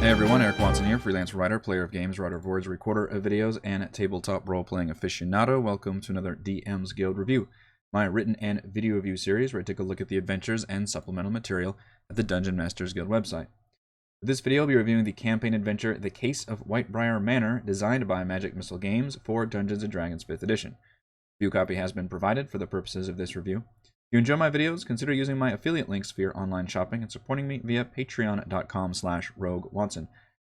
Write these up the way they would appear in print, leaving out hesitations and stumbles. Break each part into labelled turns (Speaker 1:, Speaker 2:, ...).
Speaker 1: Hey everyone, Eric Watson here, freelance writer, player of games, writer of words, recorder of videos, and tabletop role-playing aficionado. Welcome to another DM's Guild review, my written and video review series where I take a look at the adventures and supplemental material at the Dungeon Masters Guild website. For this video, I'll be reviewing the campaign adventure The Case of Whitebriar Manor, designed by Magic Missile Games for Dungeons & Dragons 5th edition. A review copy has been provided for the purposes of this review. If you enjoy my videos, consider using my affiliate links for your online shopping and supporting me via patreon.com/roguewatson.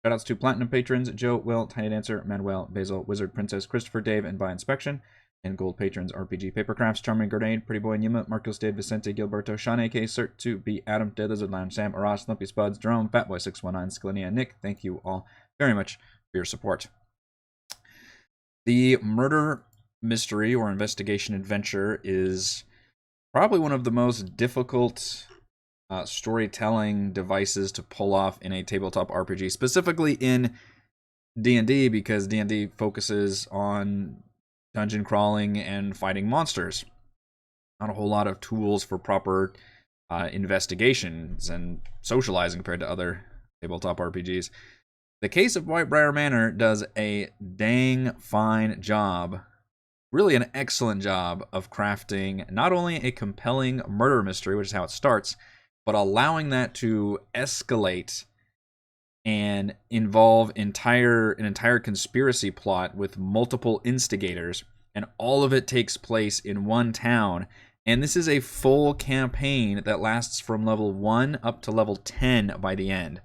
Speaker 1: Shoutouts to Platinum patrons Joe, Will, Tiny Dancer, Manuel, Basil, Wizard, Princess, Christopher, Dave, and By Inspection. And Gold patrons RPG Papercrafts, Charming Grenade, Pretty Boy, Nima, Marcos, Dave, Vicente, Gilberto, Sean, A.K., Cert, 2B, Adam, Dead Lizard, Lounge, Sam, Aras, Lumpy Spuds, Jerome, Fatboy619, Skillinia, and Nick. Thank you all very much for your support. The murder mystery or investigation adventure is probably one of the most difficult storytelling devices to pull off in a tabletop RPG, specifically in D&D, because D&D focuses on dungeon crawling and fighting monsters. Not a whole lot of tools for proper investigations and socializing compared to other tabletop RPGs. The Case of Whitebriar Manor does a dang fine job, really an excellent job, of crafting not only a compelling murder mystery, which is how it starts, but allowing that to escalate and involve an entire conspiracy plot with multiple instigators, and all of it takes place in one town. And this is a full campaign that lasts from level 1 up to level 10 by the end.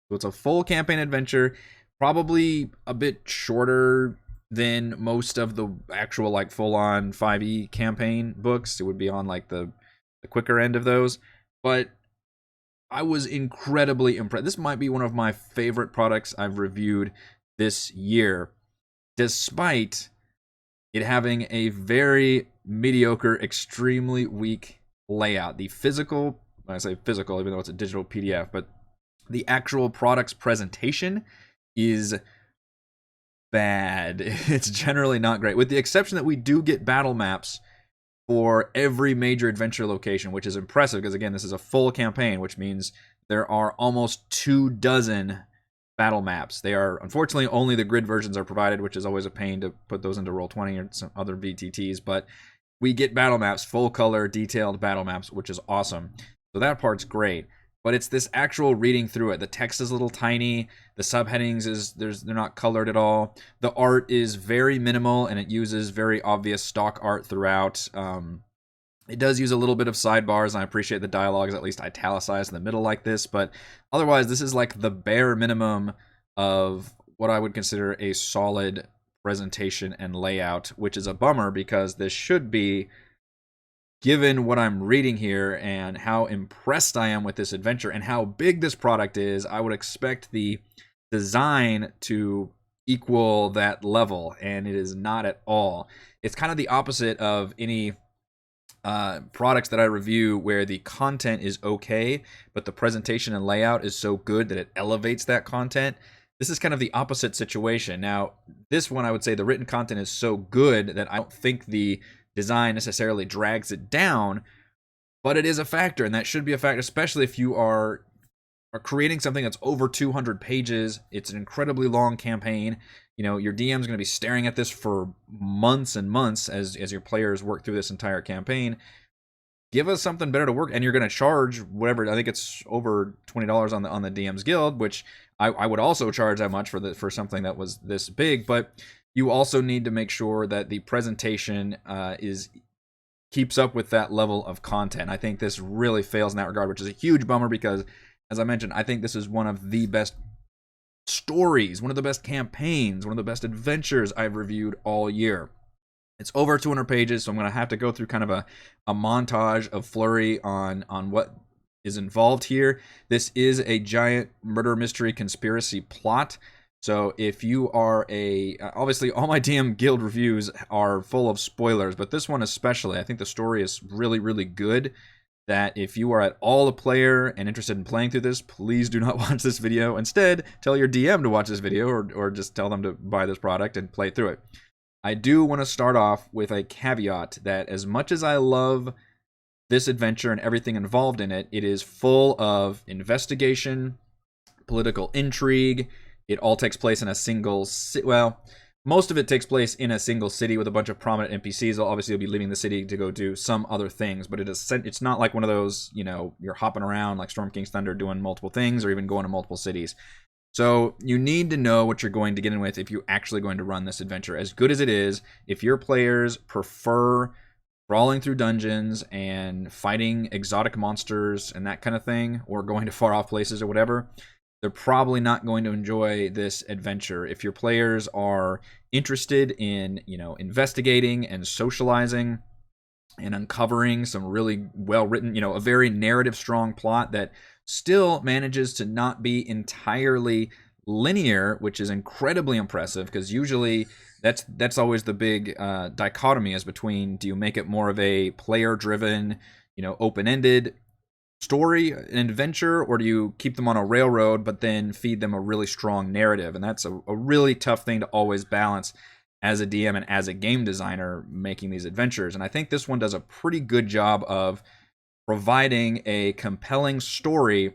Speaker 1: So it's a full campaign adventure, probably a bit shorter than most of the actual like full-on 5e campaign books. It would be on like the quicker end of those, but I was incredibly impressed. This might be one of my favorite products I've reviewed this year, despite it having a very mediocre, extremely weak layout. The physical, when I say physical, even though it's a digital PDF, but the actual product's presentation is bad. It's generally not great, with the exception that we do get battle maps for every major adventure location, which is impressive because, again, this is a full campaign, which means there are almost 24 battle maps. They are, unfortunately, only the grid versions are provided, which is always a pain to put those into Roll20 or some other VTTs, but we get battle maps, full color, detailed battle maps, which is awesome. So that part's great. But it's this actual reading through it. The text is a little tiny. The subheadings they're not colored at all. The art is very minimal, and it uses very obvious stock art throughout. It does use a little bit of sidebars, and I appreciate the dialogue is at least italicized in the middle like this. But otherwise, this is like the bare minimum of what I would consider a solid presentation and layout, which is a bummer because this should be, given what I'm reading here and how impressed I am with this adventure and how big this product is, I would expect the design to equal that level, and it is not at all. It's kind of the opposite of any products that I review where the content is okay, but the presentation and layout is so good that it elevates that content. This is kind of the opposite situation. Now, this one, I would say the written content is so good that I don't think the design necessarily drags it down, but it is a factor, and that should be a factor, especially if you are creating something that's over 200 pages. It's an incredibly long campaign. You know, your DM is going to be staring at this for months and months as your players work through this entire campaign. Give us something better to work, and you're going to charge whatever. I think it's over $20 on the DM's Guild, which I would also charge that much for something that was this big, but you also need to make sure that the presentation keeps up with that level of content. I think this really fails in that regard, which is a huge bummer because, as I mentioned, I think this is one of the best stories, one of the best campaigns, one of the best adventures I've reviewed all year. It's over 200 pages, so I'm going to have to go through kind of a montage of flurry on what is involved here. This is a giant murder mystery conspiracy plot. So if you are obviously all my DM Guild reviews are full of spoilers, but this one especially, I think the story is really, really good, that if you are at all a player and interested in playing through this, please do not watch this video. Instead, tell your DM to watch this video, or just tell them to buy this product and play through it. I do want to start off with a caveat that as much as I love this adventure and everything involved in it, it is full of investigation, political intrigue. It all takes place in a single well, most of it takes place in a single city with a bunch of prominent NPCs. Obviously, you'll be leaving the city to go do some other things, but it's not like one of those, you're hopping around like Storm King's Thunder doing multiple things or even going to multiple cities. So you need to know what you're going to get in with if you're actually going to run this adventure. As good as it is, if your players prefer crawling through dungeons and fighting exotic monsters and that kind of thing, or going to far off places or whatever, they're probably not going to enjoy this adventure. If your players are interested in, investigating and socializing and uncovering some really well written, a very narrative strong plot that still manages to not be entirely linear, which is incredibly impressive, because usually that's always the big dichotomy, is between, do you make it more of a player driven, open-ended story and adventure, or do you keep them on a railroad but then feed them a really strong narrative? And that's a really tough thing to always balance as a DM and as a game designer making these adventures. And I think this one does a pretty good job of providing a compelling story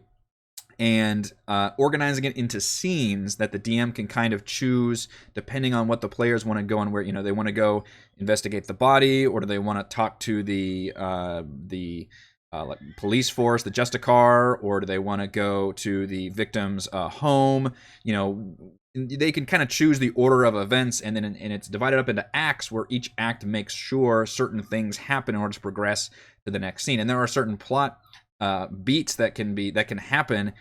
Speaker 1: and organizing it into scenes that the DM can kind of choose depending on what the players want to go and where, they want to go investigate the body, or do they want to talk to the like police force, the Justicar, or do they want to go to the victim's home? They can kind of choose the order of events, and then it's divided up into acts, where each act makes sure certain things happen in order to progress to the next scene. And there are certain plot beats that can happen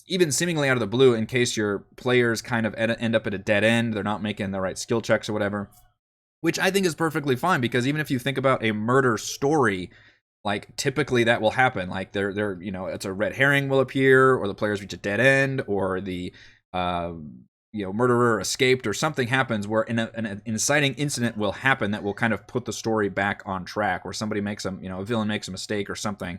Speaker 1: even seemingly out of the blue, in case your players kind of end up at a dead end, they're not making the right skill checks or whatever, which I think is perfectly fine, because even if you think about a murder story, like typically that will happen. Like they're it's a red herring will appear, or the players reach a dead end, or the murderer escaped, or something happens where an inciting incident will happen that will kind of put the story back on track, where somebody makes a villain makes a mistake or something.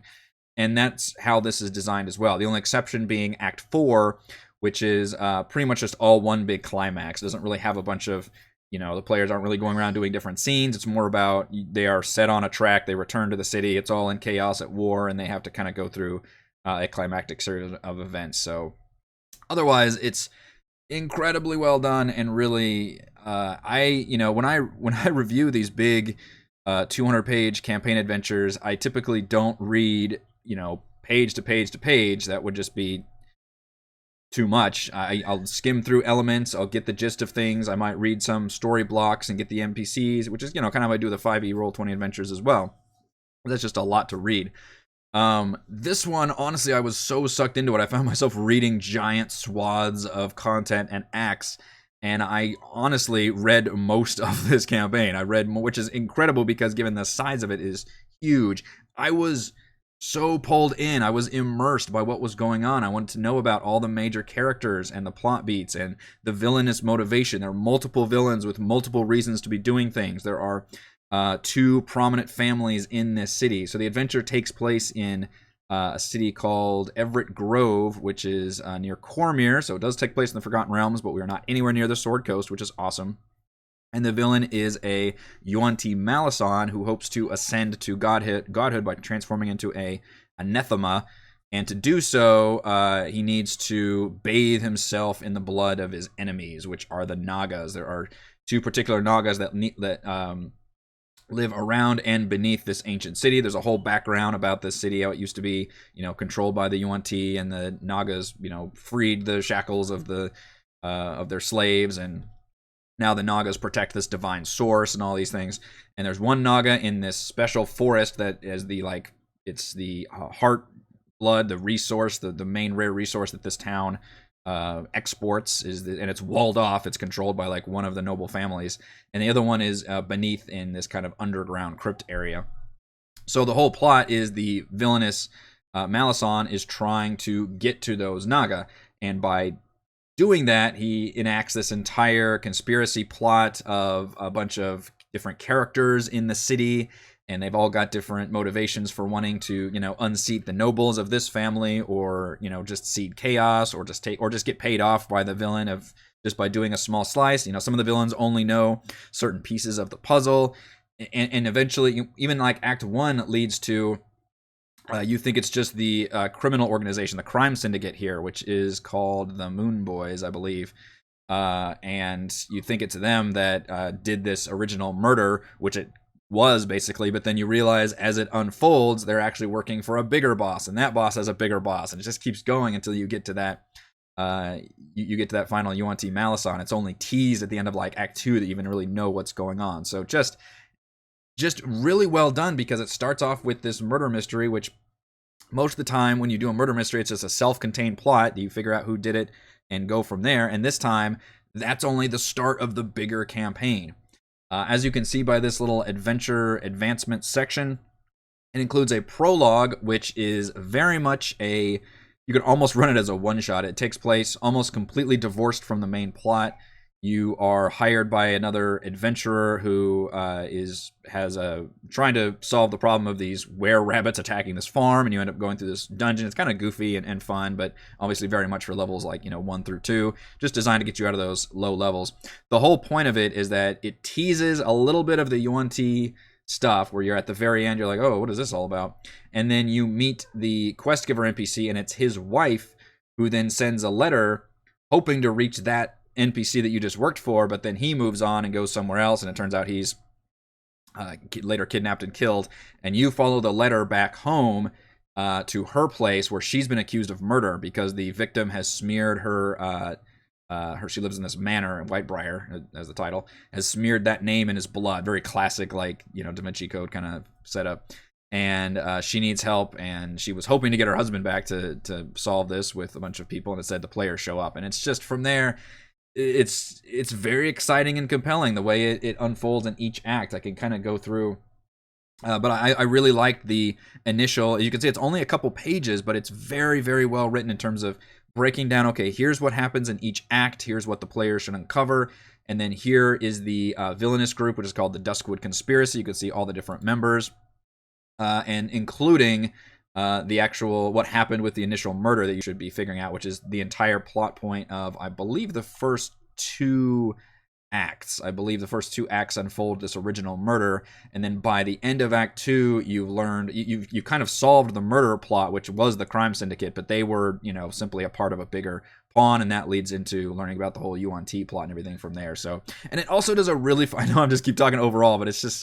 Speaker 1: And that's how this is designed as well. The only exception being Act 4, which is pretty much just all one big climax. It doesn't really have a bunch of, the players aren't really going around doing different scenes. It's more about they are set on a track, they return to the city, it's all in chaos at war, and they have to kind of go through a climactic series of events. So otherwise, it's incredibly well done, and really, when I review these big 200-page campaign adventures, I typically don't read page to page to page. That would just be too much. I'll skim through elements, I'll get the gist of things, I might read some story blocks and get the NPCs, which is kind of how I do the 5e Roll20 adventures as well. That's just a lot to read. This one, honestly, I was so sucked into it, I found myself reading giant swaths of content and acts, and I honestly read most of this campaign. I read more, which is incredible, because given the size of it is huge. I was so pulled in. I was immersed by what was going on. I wanted to know about all the major characters and the plot beats and the villainous motivation. There are multiple villains with multiple reasons to be doing things. There are 2 prominent families in this city. So the adventure takes place in a city called Everett Grove, which is near Cormyr. So it does take place in the Forgotten Realms, but we are not anywhere near the Sword Coast, which is awesome. And the villain is a Yuan-Ti Malison who hopes to ascend to godhood by transforming into a anathema. And to do so, he needs to bathe himself in the blood of his enemies, which are the Nagas. There are 2 particular Nagas that live around and beneath this ancient city. There's a whole background about this city, how it used to be, controlled by the Yuan-Ti, and the Nagas, freed the shackles of their slaves, and now the Nagas protect this divine source and all these things. And there's one Naga in this special forest that is it's the heart blood, the resource, the main rare resource that this town exports, and it's walled off. It's controlled by one of the noble families. And the other one is beneath in this kind of underground crypt area. So the whole plot is the villainous Malison is trying to get to those Naga. And by doing that, he enacts this entire conspiracy plot of a bunch of different characters in the city, and they've all got different motivations for wanting to, unseat the nobles of this family, or, just seed chaos, or just get paid off by the villain of just by doing a small slice. Some of the villains only know certain pieces of the puzzle, and eventually, even Act 1 leads to You think it's just the criminal organization, the crime syndicate here, which is called the Moon Boys, I believe. And you think it's them that did this original murder, which it was basically, but then you realize as it unfolds, they're actually working for a bigger boss, and that boss has a bigger boss, and it just keeps going until you get to that. You get to that final UNT Malison. It's only teased at the end of like Act 2 that you even really know what's going on. So just really well done, because it starts off with this murder mystery, which most of the time when you do a murder mystery, it's just a self-contained plot. You figure out who did it and go from there. And this time, that's only the start of the bigger campaign. As you can see by this little adventure advancement section, it includes a prologue, which is very much you could almost run it as a one-shot. It takes place almost completely divorced from the main plot. You are hired by another adventurer who has trying to solve the problem of these were-rabbits attacking this farm, and you end up going through this dungeon. It's kind of goofy and fun, but obviously very much for levels like 1 through 2, just designed to get you out of those low levels. The whole point of it is that it teases a little bit of the UNT stuff, where you're at the very end, you're like, oh, what is this all about? And then you meet the quest giver NPC, and it's his wife, who then sends a letter hoping to reach that NPC that you just worked for, but then he moves on and goes somewhere else, and it turns out he's later kidnapped and killed, and you follow the letter back home to her place, where she's been accused of murder because the victim has smeared her she lives in this manor in Whitebriar, as the title, has smeared that name in his blood. Very classic, like, Da Vinci Code kind of setup. And she needs help, and she was hoping to get her husband back to solve this with a bunch of people, and instead the players show up. And it's just from there, it's very exciting and compelling the way it unfolds in each act. I can kind of go through, but I really liked the initial. You can see it's only a couple pages, but it's very, very well written in terms of breaking down, okay, here's what happens in each act, here's what the players should uncover, and then here is the villainous group, which is called the Duskwood Conspiracy. You can see all the different members, and including the actual what happened with the initial murder that you should be figuring out, which is the entire plot point of, I believe, the first two acts. I believe the first two acts unfold this original murder, and then by the end of Act 2, you've learned, you kind of solved the murder plot, which was the crime syndicate, but they were, simply a part of a bigger pawn, and that leads into learning about the whole UNT plot and everything from there. So, and it also does a really, I know I'm just keep talking overall, but it's just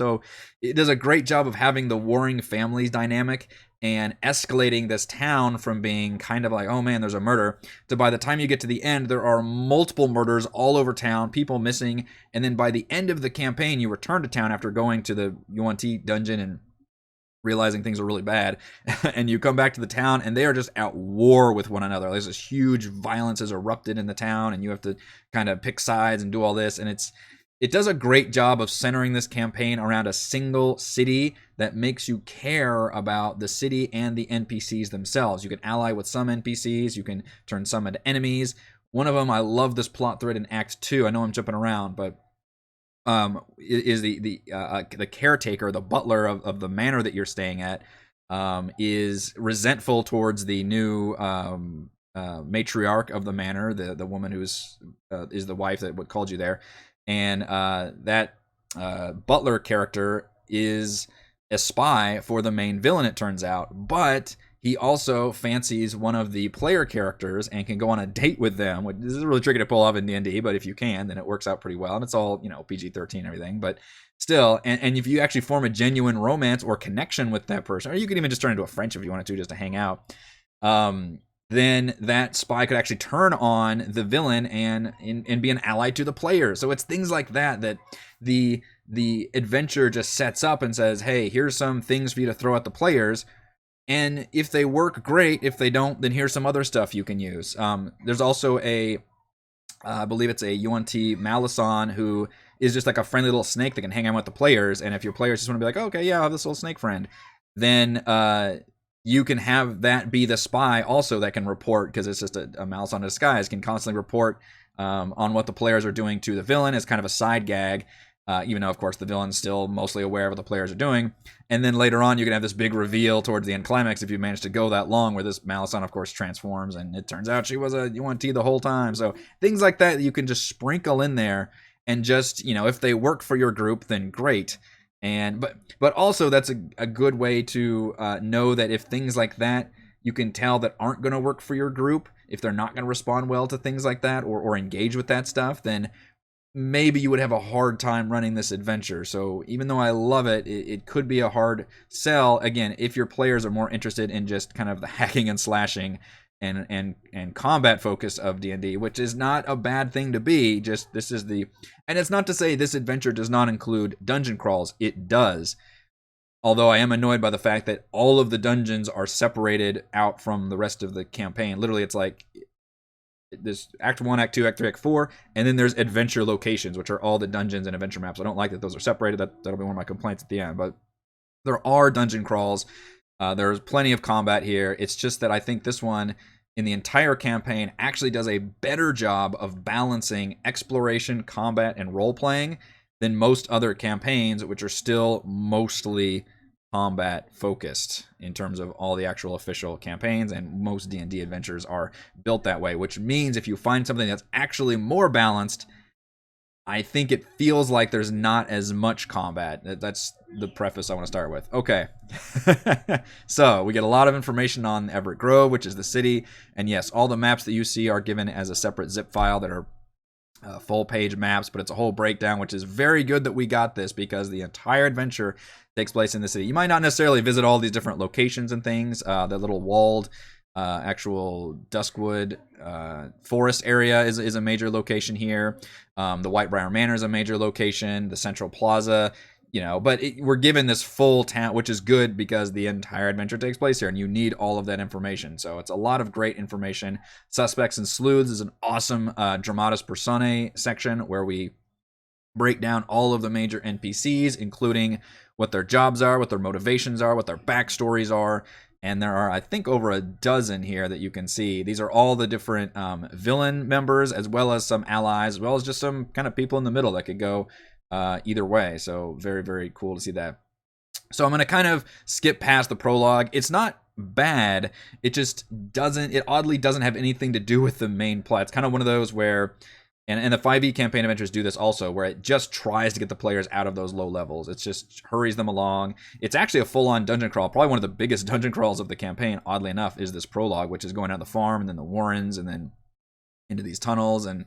Speaker 1: it does a great job of having the warring families dynamic and escalating this town from being kind of like, oh man, there's a murder, to by the time you get to the end, there are multiple murders all over town, people missing, and then by the end of the campaign, you return to town after going to the UNT dungeon and realizing things are really bad, and you come back to the town, and they are just at war with one another. There's this huge violence has erupted in the town, and you have to kind of pick sides and do all this, and it does a great job of centering this campaign around a single city that makes you care about the city and the NPCs themselves. You can ally with some NPCs, you can turn some into enemies. One of them, I love this plot thread in Act 2. I know I'm jumping around, but is the caretaker, the butler of the manor that you're staying at, is resentful towards the new matriarch of the manor, the woman who's is the wife that called you there. And that butler character is a spy for the main villain, it turns out. But he also fancies one of the player characters and can go on a date with them. This is really tricky to pull off in D&D, but if you can, then it works out pretty well. And it's all, PG-13 and everything. But still, and if you actually form a genuine romance or connection with that person, or you could even just turn into a friendship if you wanted to, just to hang out, then that spy could actually turn on the villain and be an ally to the player. So it's things like that the adventure just sets up and says, hey, here's some things for you to throw at the players, and if they work, great. If they don't, then here's some other stuff you can use. There's also I believe it's a UNT Malison, who is just like a friendly little snake that can hang out with the players, and if your players just want to be like, oh, okay, yeah, I have this little snake friend, then you can have that be the spy also that can report, because it's just a mouse on a disguise, can constantly report on what the players are doing to the villain as kind of a side gag, even though, of course, the villain's still mostly aware of what the players are doing. And then later on, you can have this big reveal towards the end climax if you manage to go that long, where this Malison, of course, transforms, and it turns out she was a UNT the whole time. So things like that you can just sprinkle in there, and just, if they work for your group, then great. And but also that's a good way to know that if things like that you can tell that aren't going to work for your group, if they're not going to respond well to things like that or engage with that stuff, then maybe you would have a hard time running this adventure. So even though I love it, it could be a hard sell, again, if your players are more interested in just kind of the hacking and slashing and combat focus of D&D, which is not a bad thing to be. Just this is the, and it's not to say this adventure does not include dungeon crawls. It does. Although I am annoyed by the fact that all of the dungeons are separated out from the rest of the campaign. Literally, it's like this Act 1, Act 2, Act 3, Act 4, and then there's adventure locations, which are all the dungeons and adventure maps. I don't like that those are separated. That'll be one of my complaints at the end. But there are dungeon crawls. There's plenty of combat here. It's just that I think this one, in the entire campaign, actually does a better job of balancing exploration, combat, and role-playing than most other campaigns, which are still mostly combat focused in terms of all the actual official campaigns, and most D&D adventures are built that way, which means if you find something that's actually more balanced, I think it feels like there's not as much combat. That's the preface I want to start with. Okay. So we get a lot of information on Everett Grove, which is the city. And yes, all the maps that you see are given as a separate zip file that are full page maps, but it's a whole breakdown, which is very good that we got this because the entire adventure takes place in the city. You might not necessarily visit all these different locations and things. The little walled actual Duskwood forest area is a major location here. The Whitebriar Manor is a major location. The Central Plaza, but we're given this full town, which is good because the entire adventure takes place here, and you need all of that information. So it's a lot of great information. Suspects and Sleuths is an awesome Dramatis Personae section where we break down all of the major NPCs, including what their jobs are, what their motivations are, what their backstories are. And there are, I think, over a dozen here that you can see. These are all the different villain members, as well as some allies, as well as just some kind of people in the middle that could go either way. So very, very cool to see that. So I'm going to kind of skip past the prologue. It's not bad. It just doesn't, it oddly doesn't have anything to do with the main plot. It's kind of one of those where, and the 5e campaign adventures do this also, where it just tries to get the players out of those low levels. It just hurries them along. It's actually a full-on dungeon crawl. Probably one of the biggest dungeon crawls of the campaign, oddly enough, is this prologue, which is going out the farm and then the Warrens and then into these tunnels and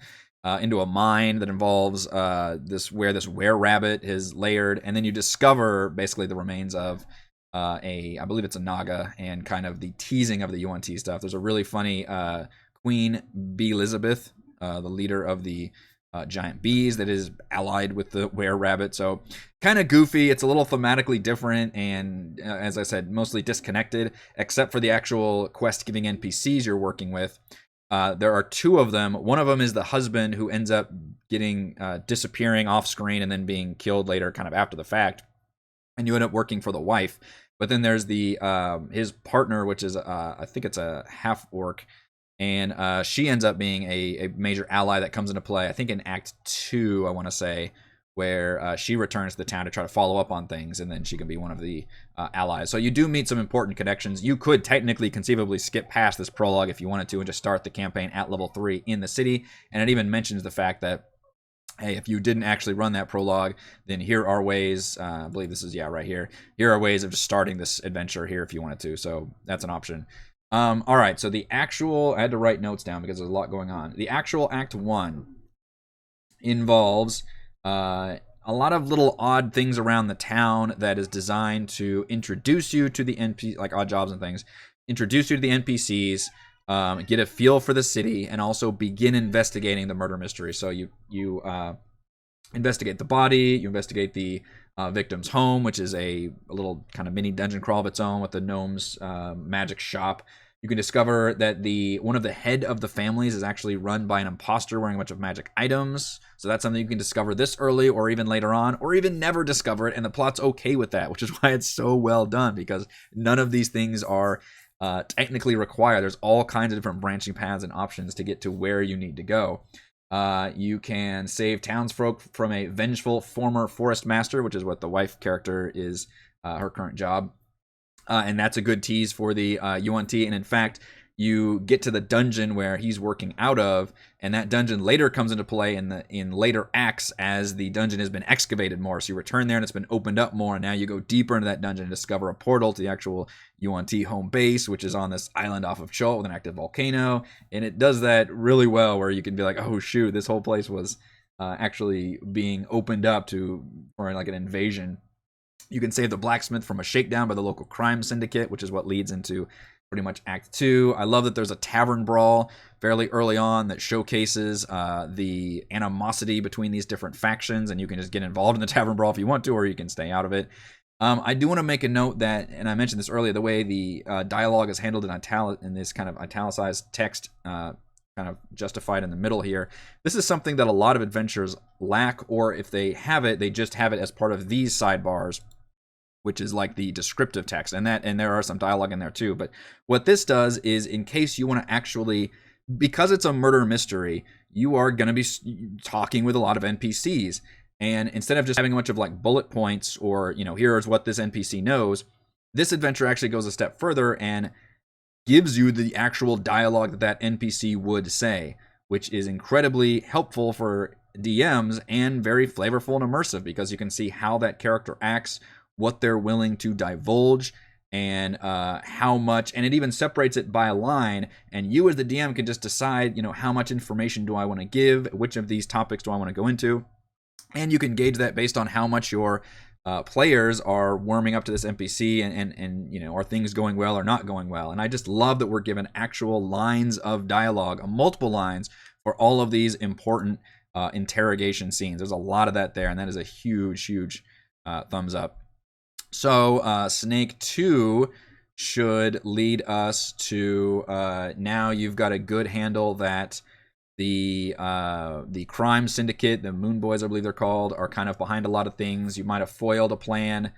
Speaker 1: into a mine that involves this were-rabbit is layered. And then you discover basically the remains of I believe it's a Naga, and kind of the teasing of the UNT stuff. There's a really funny Queen Bee Elizabeth, the leader of the giant bees that is allied with the were-rabbit. So kind of goofy. It's a little thematically different and, as I said, mostly disconnected, except for the actual quest-giving NPCs you're working with. There are two of them. One of them is the husband who ends up getting disappearing off screen and then being killed later, kind of after the fact. And you end up working for the wife. But then there's the his partner, which is I think it's a half orc, and she ends up being a major ally that comes into play. I think in Act 2, I want to say, where she returns to the town to try to follow up on things, and then she can be one of the allies. So you do meet some important connections. You could technically, conceivably skip past this prologue if you wanted to and just start the campaign at level 3 in the city. And it even mentions the fact that, hey, if you didn't actually run that prologue, then here are ways, I believe this is, right here. Here are ways of just starting this adventure here if you wanted to. So that's an option. All right, so the actual, I had to write notes down because there's a lot going on. The actual Act 1 involves a lot of little odd things around the town that is designed to introduce you to the NPC, like odd jobs and things, introduce you to the NPCs, get a feel for the city, and also begin investigating the murder mystery. So you investigate the body, you investigate the victim's home, which is a little kind of mini dungeon crawl of its own with the gnome's magic shop. You can discover that one of the head of the families is actually run by an imposter wearing a bunch of magic items. So that's something you can discover this early, or even later on, or even never discover it, and the plot's okay with that, which is why it's so well done, because none of these things are technically required. There's all kinds of different branching paths and options to get to where you need to go. You can save townsfolk from a vengeful former forest master, which is what the wife character is, her current job. And that's a good tease for the UNT. And in fact, you get to the dungeon where he's working out of, and that dungeon later comes into play in later acts as the dungeon has been excavated more. So you return there and it's been opened up more, and now you go deeper into that dungeon and discover a portal to the actual UNT home base, which is on this island off of Chult with an active volcano. And it does that really well, where you can be like, oh shoot, this whole place was actually being opened up for like an invasion. You can save the blacksmith from a shakedown by the local crime syndicate, which is what leads into pretty much Act 2. I love that there's a tavern brawl fairly early on that showcases the animosity between these different factions, and you can just get involved in the tavern brawl if you want to, or you can stay out of it. I do want to make a note that, and I mentioned this earlier, the way the dialogue is handled in this kind of italicized text, kind of justified in the middle here. This is something that a lot of adventures lack, or if they have it, they just have it as part of these sidebars, which is like the descriptive text, and there are some dialogue in there too. But what this does is, in case you want to actually, because it's a murder mystery, you are going to be talking with a lot of NPCs, and instead of just having a bunch of like bullet points or, you know, here's what this NPC knows, this adventure actually goes a step further and gives you the actual dialogue that NPC would say, which is incredibly helpful for DMs and very flavorful and immersive, because you can see how that character acts, what they're willing to divulge, and how much, and it even separates it by a line, and you as the DM can just decide, you know, how much information do I want to give, which of these topics do I want to go into, and you can gauge that based on how much your players are warming up to this NPC, and you know, are things going well or not going well. And I just love that we're given actual lines of dialogue, multiple lines, for all of these important interrogation scenes. There's a lot of that there, and that is a huge thumbs up. So Snake 2 should lead us to now you've got a good handle that the crime syndicate, the Moon Boys, I believe they're called, are kind of behind a lot of things. You might have foiled a plan.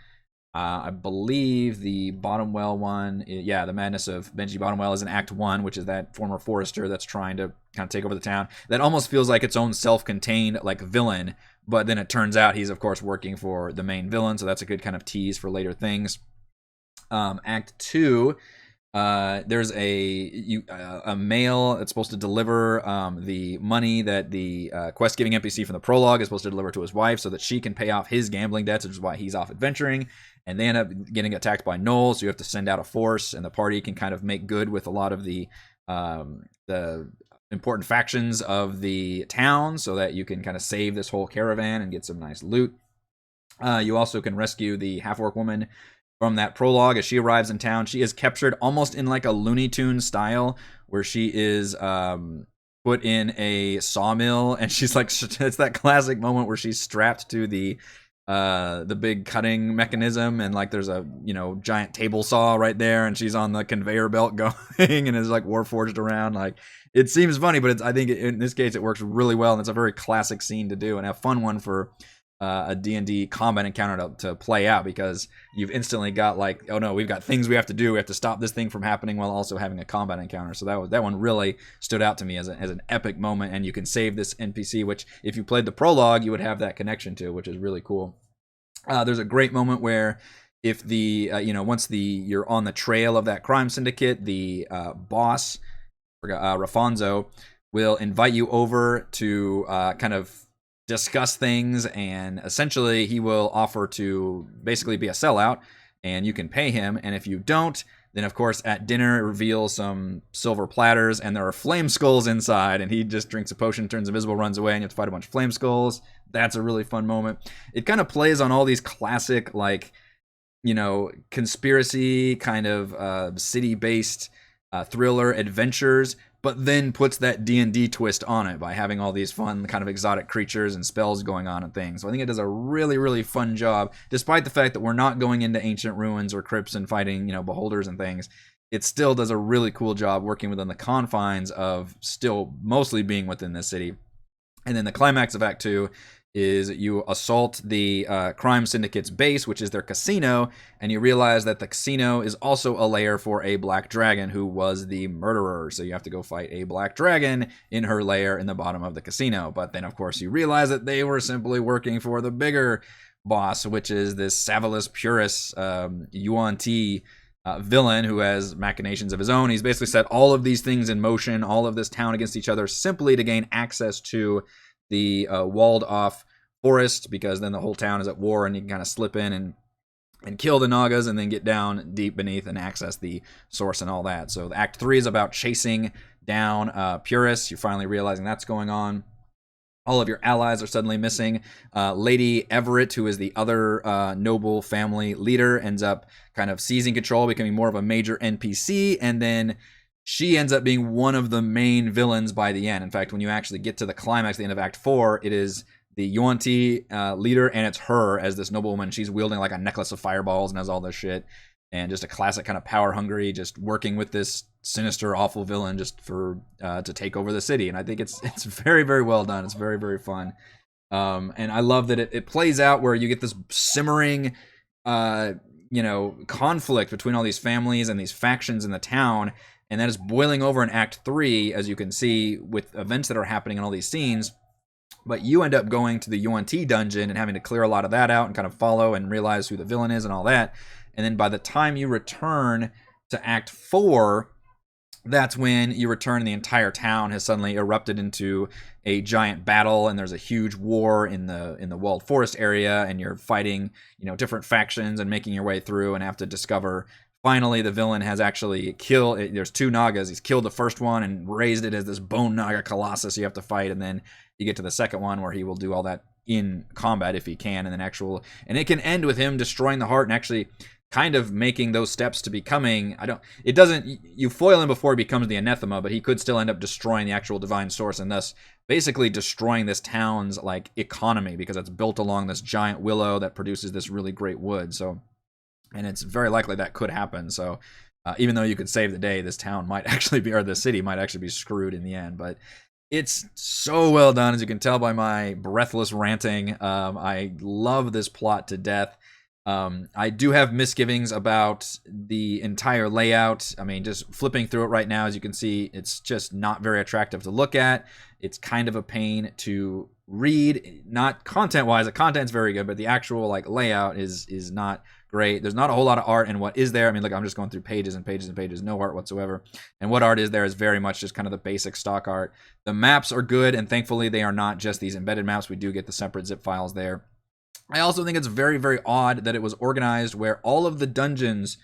Speaker 1: I believe the Bottomwell one, the Madness of Benji Bottomwell is in Act 1, which is that former forester that's trying to kind of take over the town. That almost feels like its own self-contained like villain, but then it turns out he's, of course, working for the main villain, so that's a good kind of tease for later things. Act 2, there's a mail that's supposed to deliver the money that the quest-giving NPC from the prologue is supposed to deliver to his wife so that she can pay off his gambling debts, which is why he's off adventuring. And they end up getting attacked by gnolls, so you have to send out a force, and the party can kind of make good with a lot of the important factions of the town so that you can kind of save this whole caravan and get some nice loot. You also can rescue the half-orc woman from that prologue as she arrives in town. She is captured almost in like a Looney Tunes style, where she is put in a sawmill, and she's like, it's that classic moment where she's strapped to the big cutting mechanism, and like there's a, you know, giant table saw right there, and she's on the conveyor belt going and is like warforged around. Like, it seems funny, but I think in this case it works really well, and it's a very classic scene to do, and a fun one for a D&D combat encounter to play out, because you've instantly got like, oh no, we've got things we have to do. We have to stop this thing from happening while also having a combat encounter. So that one really stood out to me as an epic moment, and you can save this NPC, which if you played the prologue, you would have that connection to, which is really cool. There's a great moment where if the once you're on the trail of that crime syndicate, the boss, Rafonso, will invite you over to kind of discuss things, and essentially he will offer to basically be a sellout, and you can pay him. And if you don't, then of course at dinner it reveals some silver platters, and there are flame skulls inside, and he just drinks a potion, turns invisible, runs away, and you have to fight a bunch of flame skulls. That's a really fun moment. It kind of plays on all these classic, like, you know, conspiracy kind of city-based thriller adventures, but then puts that D&D twist on it by having all these fun kind of exotic creatures and spells going on and things. So I think it does a really, really fun job, despite the fact that we're not going into ancient ruins or crypts and fighting, you know, beholders and things. It still does a really cool job working within the confines of still mostly being within this city. And then the climax of Act 2 is you assault the crime syndicate's base, which is their casino, and you realize that the casino is also a lair for a black dragon who was the murderer. So you have to go fight a black dragon in her lair in the bottom of the casino. But then, of course, you realize that they were simply working for the bigger boss, which is this Savalus Purus UNT villain who has machinations of his own. He's basically set all of these things in motion, all of this town against each other, simply to gain access to the walled off forest, because then the whole town is at war and you can kind of slip in and kill the Nagas and then get down deep beneath and access the source and all that. So Act 3 is about chasing down Purus. You're finally realizing that's going on. All of your allies are suddenly missing. Lady Everett, who is the other noble family leader, ends up kind of seizing control, becoming more of a major NPC, and then she ends up being one of the main villains by the end. In fact, when you actually get to the climax at the end of Act 4, it is the Yuan-Ti leader, and it's her as this noblewoman. She's wielding like a necklace of fireballs and has all this shit. And just a classic kind of power hungry, just working with this sinister, awful villain just for to take over the city. And I think it's very, very well done. It's very, very fun. And I love that it plays out where you get this simmering, conflict between all these families and these factions in the town. And that is boiling over in Act 3, as you can see, with events that are happening in all these scenes. But you end up going to the Yuan-Ti dungeon and having to clear a lot of that out and kind of follow and realize who the villain is and all that. And then by the time you return to Act 4, that's when you return and the entire town has suddenly erupted into a giant battle, and there's a huge war in the walled forest area, and you're fighting, different factions and making your way through and have to discover finally the villain has actually killed. There's 2 Nagas. He's killed the first one and raised it as this bone Naga colossus you have to fight, and then you get to the second one where he will do all that in combat if he can, and then it can end with him destroying the heart and actually kind of making those steps to becoming, you foil him before he becomes the anathema, but he could still end up destroying the actual divine source and thus basically destroying this town's like economy, because it's built along this giant willow that produces this really great wood. So, and it's very likely that could happen. So even though you could save the day, this town might actually be, or the city might actually be screwed in the end. But it's so well done, as you can tell by my breathless ranting. I love this plot to death. I do have misgivings about the entire layout. I mean, just flipping through it right now, as you can see, it's just not very attractive to look at. It's kind of a pain to read, not content-wise. The content's very good, but the actual layout is not great. There's not a whole lot of art in what is there. I mean, look, I'm just going through pages and pages and pages, no art whatsoever. And what art is there is very much just kind of the basic stock art. The maps are good, and thankfully they are not just these embedded maps. We do get the separate zip files there. I also think it's very, very odd that it was organized where all of the dungeons,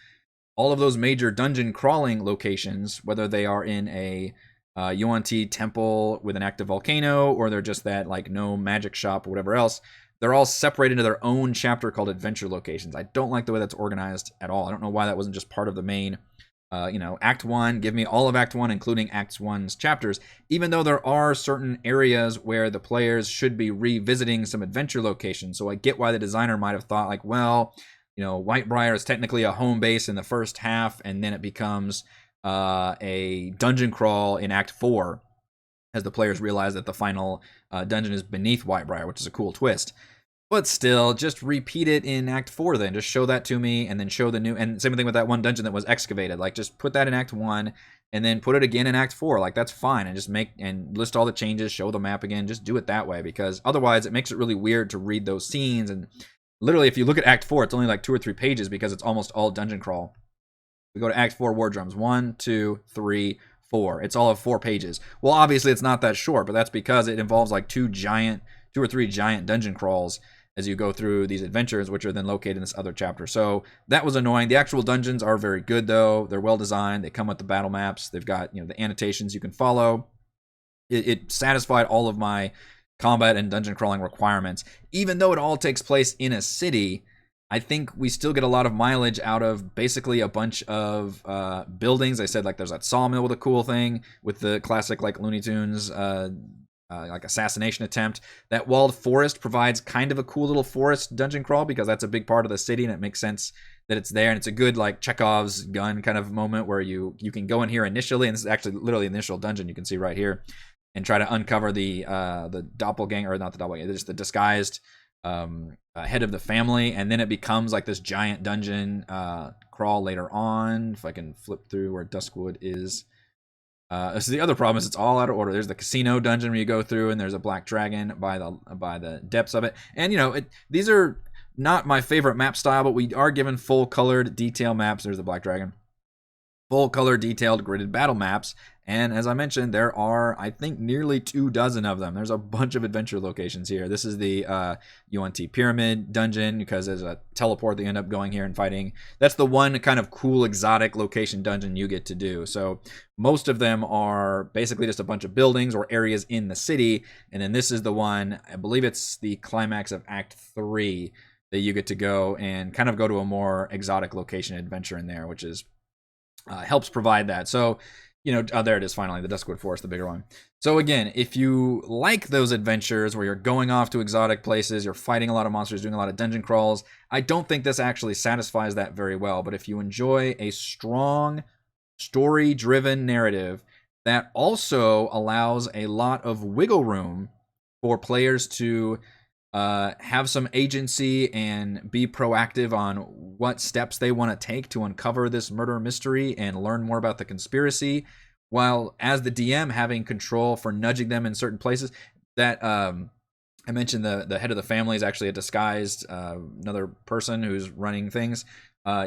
Speaker 1: all of those major dungeon crawling locations, whether they are in a Yuan-Ti temple with an active volcano, or they're just that no magic shop or whatever else, they're all separated into their own chapter called adventure locations. I don't like the way that's organized at all. I don't know why that wasn't just part of the main Act 1, give me all of Act 1, including Act 1's chapters, even though there are certain areas where the players should be revisiting some adventure locations. So I get why the designer might have thought Whitebriar is technically a home base in the first half, and then it becomes a dungeon crawl in Act 4, as the players realize that the final dungeon is beneath Whitebriar, which is a cool twist. But still, just repeat it in Act 4 then. Just show that to me, and then show the new... And same thing with that one dungeon that was excavated. Just put that in Act 1, and then put it again in Act 4. That's fine. And just list all the changes, show the map again. Just do it that way, because otherwise it makes it really weird to read those scenes. And literally, if you look at Act 4, it's only 2 or 3 pages, because it's almost all dungeon crawl. We go to Act 4 War Drums. 1, 2, 3, 4. It's all of 4 pages. Well, obviously it's not that short, but that's because it involves 2 or 3 giant dungeon crawls as you go through these adventures, which are then located in this other chapter. So that was annoying. The actual dungeons are very good, though. They're well designed. They come with the battle maps. They've got the annotations you can follow. It satisfied all of my combat and dungeon crawling requirements. Even though it all takes place in a city, I think we still get a lot of mileage out of basically a bunch of buildings. I said there's that sawmill with a cool thing with the classic Looney Tunes assassination attempt. That walled forest provides kind of a cool little forest dungeon crawl, because that's a big part of the city, and it makes sense that it's there. And it's a good Chekhov's gun kind of moment where you can go in here initially, and this is actually literally the initial dungeon you can see right here, and try to uncover the doppelganger, or not the doppelganger, just the disguised head of the family, and then it becomes this giant dungeon crawl later on. If I can flip through where Duskwood is. So the other problem is it's all out of order. There's the casino dungeon where you go through, and there's a black dragon by the depths of it. And these are Not my favorite map style, but we are given full colored detail maps. There's the Black Dragon. Full color detailed gridded battle maps. And as I mentioned, there are, I think, nearly 24 of them. There's a bunch of adventure locations here. This is the UNT Pyramid dungeon, because there's a teleport that you end up going here and fighting. That's the one kind of cool exotic location dungeon you get to do. So most of them are basically just a bunch of buildings or areas in the city. And then this is the one, I believe it's the climax of Act 3, that you get to go and kind of go to a more exotic location adventure in there, which is helps provide that. So, there it is finally, the Duskwood Forest, the bigger one. So again, if you like those adventures where you're going off to exotic places, you're fighting a lot of monsters, doing a lot of dungeon crawls, I don't think this actually satisfies that very well. But if you enjoy a strong, story-driven narrative that also allows a lot of wiggle room for players to have some agency and be proactive on what steps they want to take to uncover this murder mystery and learn more about the conspiracy, while as the DM having control for nudging them in certain places. That I mentioned the head of the family is actually a disguised another person who's running things.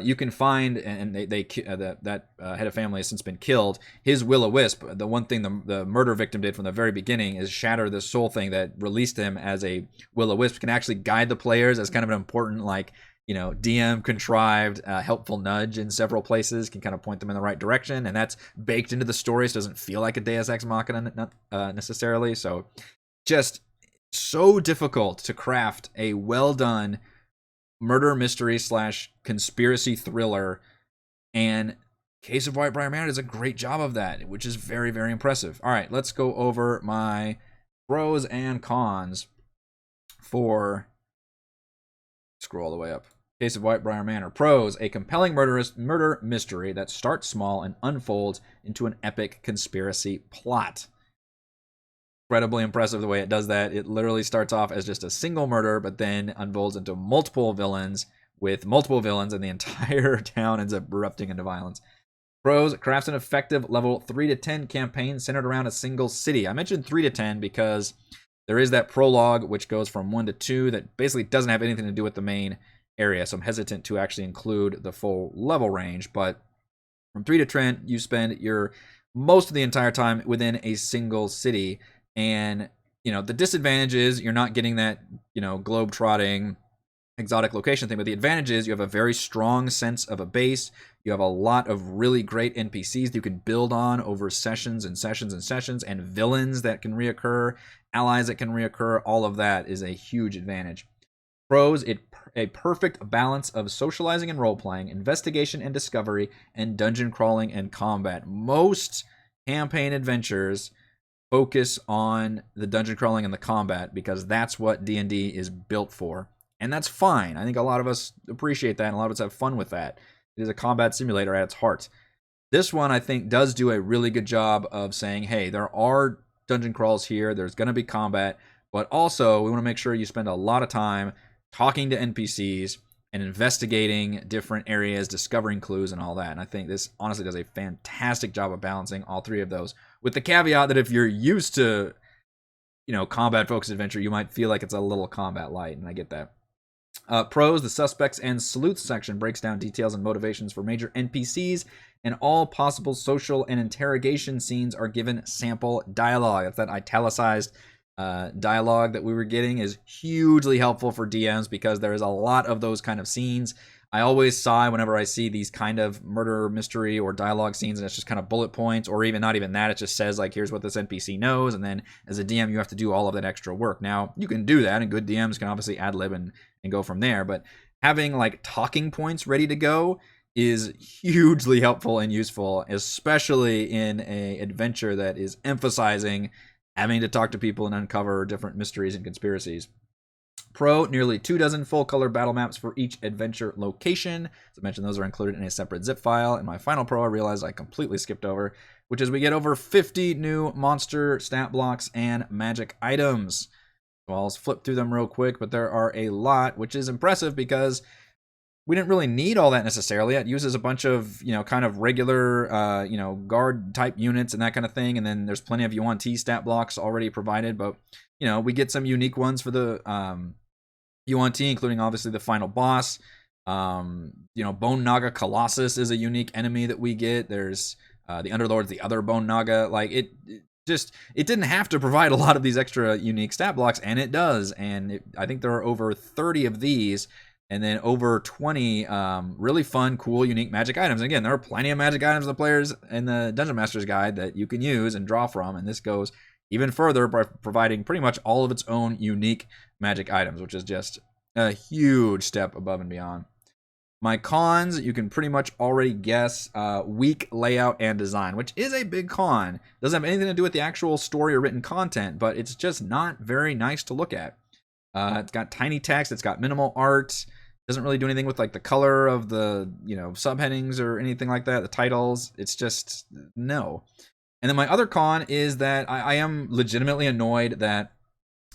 Speaker 1: You can find, and that head of family has since been killed. His will-o-wisp, the one thing the murder victim did from the very beginning is shatter this soul thing that released him as a will-o-wisp, can actually guide the players as kind of an important, DM contrived helpful nudge in several places, can kind of point them in the right direction, and that's baked into the story, so it doesn't feel like a Deus Ex Machina necessarily. So just so difficult to craft a well-done murder mystery / conspiracy thriller, and Case of Whitebriar Manor does a great job of that, which is very, very impressive. All right, let's go over my pros and cons for, scroll all the way up, Case of Whitebriar Manor. Pros: a compelling murder mystery that starts small and unfolds into an epic conspiracy plot. Incredibly impressive the way it does that. It literally starts off as just a single murder, but then unfolds into multiple villains, and the entire town ends up erupting into violence. Pros: crafts an effective level 3 to 10 campaign centered around a single city. I mentioned 3 to 10 because there is that prologue, which goes from 1 to 2, that basically doesn't have anything to do with the main area, so I'm hesitant to actually include the full level range. But from 3 to 10, you spend your most of the entire time within a single city. And, the disadvantage is you're not getting that, globe-trotting exotic location thing. But the advantage is you have a very strong sense of a base. You have a lot of really great NPCs that you can build on over sessions and sessions and sessions, and villains that can reoccur, allies that can reoccur. All of that is a huge advantage. Pros: a perfect balance of socializing and role-playing, investigation and discovery, and dungeon crawling and combat. Most campaign adventures focus on the dungeon crawling and the combat because that's what D&D is built for. And that's fine. I think a lot of us appreciate that, and a lot of us have fun with that. It is a combat simulator at its heart. This one, I think, does do a really good job of saying, hey, there are dungeon crawls here, there's going to be combat, but also we want to make sure you spend a lot of time talking to NPCs and investigating different areas, discovering clues and all that. And I think this honestly does a fantastic job of balancing all 3 of those, with the caveat that if you're used to, combat-focused adventure, you might feel like it's a little combat light, and I get that. Pros: the suspects and sleuths section breaks down details and motivations for major NPCs, and all possible social and interrogation scenes are given sample dialogue. That's that italicized dialogue that we were getting is hugely helpful for DMs because there is a lot of those kind of scenes. I always sigh whenever I see these kind of murder mystery or dialogue scenes, and it's just kind of bullet points, or even not even that. It just says, here's what this NPC knows, and then as a DM, you have to do all of that extra work. Now, you can do that, and good DMs can obviously ad-lib and go from there, but having talking points ready to go is hugely helpful and useful, especially in an adventure that is emphasizing having to talk to people and uncover different mysteries and conspiracies. Pro: nearly 24 full-color battle maps for each adventure location. As I mentioned, those are included in a separate zip file. And my final pro, I realized I completely skipped over, which is we get over 50 new monster stat blocks and magic items. So I'll flip through them real quick, but there are a lot, which is impressive because we didn't really need all that necessarily. It uses a bunch of, kind of regular, guard type units and that kind of thing. And then there's plenty of UNT stat blocks already provided, but, we get some unique ones for the, UNT, including obviously the final boss. You know, Bone Naga Colossus is a unique enemy that we get. There's the Underlords, the other Bone Naga. Like it didn't have to provide a lot of these extra unique stat blocks, and it does. And I think there are over 30 of these, and then over 20 really fun, cool, unique magic items. And again, there are plenty of magic items in the players in the Dungeon Master's Guide that you can use and draw from, and this goes even further by providing pretty much all of its own unique magic items, which is just a huge step above and beyond. My cons, you can pretty much already guess, weak layout and design, which is a big con. Doesn't have anything to do with the actual story or written content, but it's just not very nice to look at. It's got tiny text, it's got minimal art, doesn't really do anything with like the color of the, you know, subheadings or anything like that, the titles. It's just, no. And then my other con is that I am legitimately annoyed that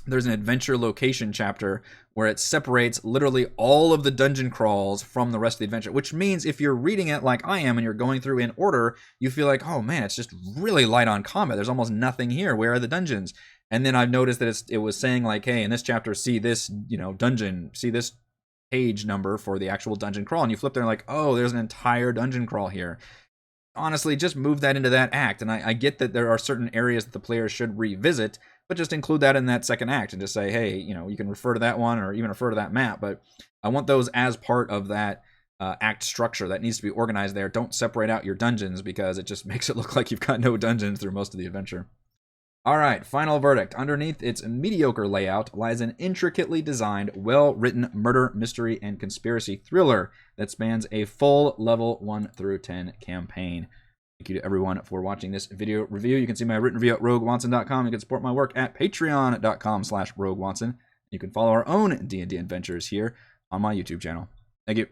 Speaker 1: there's an adventure location chapter where it separates literally all of the dungeon crawls from the rest of the adventure, which means if you're reading it like I am and you're going through in order, you feel like, oh man, it's just really light on combat. There's almost nothing here. Where are the dungeons? And then I've noticed that it was saying like, hey, in this chapter, see this, you know, dungeon, see this page number for the actual dungeon crawl. And you flip there and like, oh, there's an entire dungeon crawl here. Honestly, just move that into that act. And I get that there are certain areas that the player should revisit, but just include that in that second act and just say, hey, you know, you can refer to that one or even refer to that map. But I want those as part of that act structure that needs to be organized there. Don't separate out your dungeons because it just makes it look like you've got no dungeons through most of the adventure. All right, final verdict. Underneath its mediocre layout lies an intricately designed, well-written murder, mystery, and conspiracy thriller that spans a full level 1 through 10 campaign. Thank you to everyone for watching this video review. You can see my written review at roguewatson.com. You can support my work at patreon.com/roguewatson. You can follow our own D&D adventures here on my YouTube channel. Thank you.